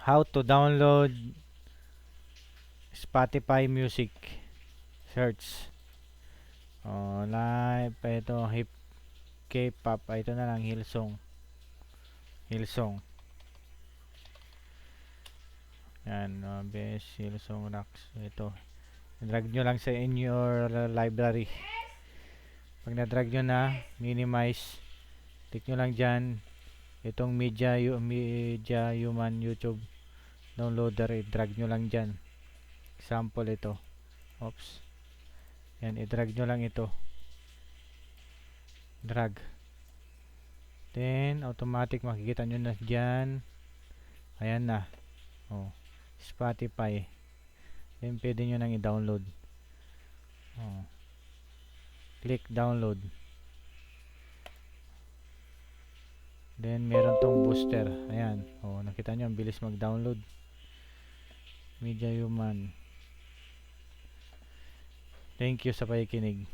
how to download Spotify music. Search. Live. Ito, hip K-pop. Ito na lang, Hillsong. Hillsong. Yan, best Hillsong rocks. Ito. Drag nyo lang sa in your library. Pag na-drag nyo na, minimize. Click nyo lang dyan. Itong media human YouTube downloader. I-drag nyo lang dyan. Example ito. Oops. Yan, i-drag nyo lang ito. Drag. Then, automatic makikita nyo na dyan. Ayan na. Spotify. Then, pwede nyo nang i-download. Click download. Then, meron tong booster. Ayan. Nakita nyo, ang bilis mag-download. Media Human. Thank you sa pakikinig.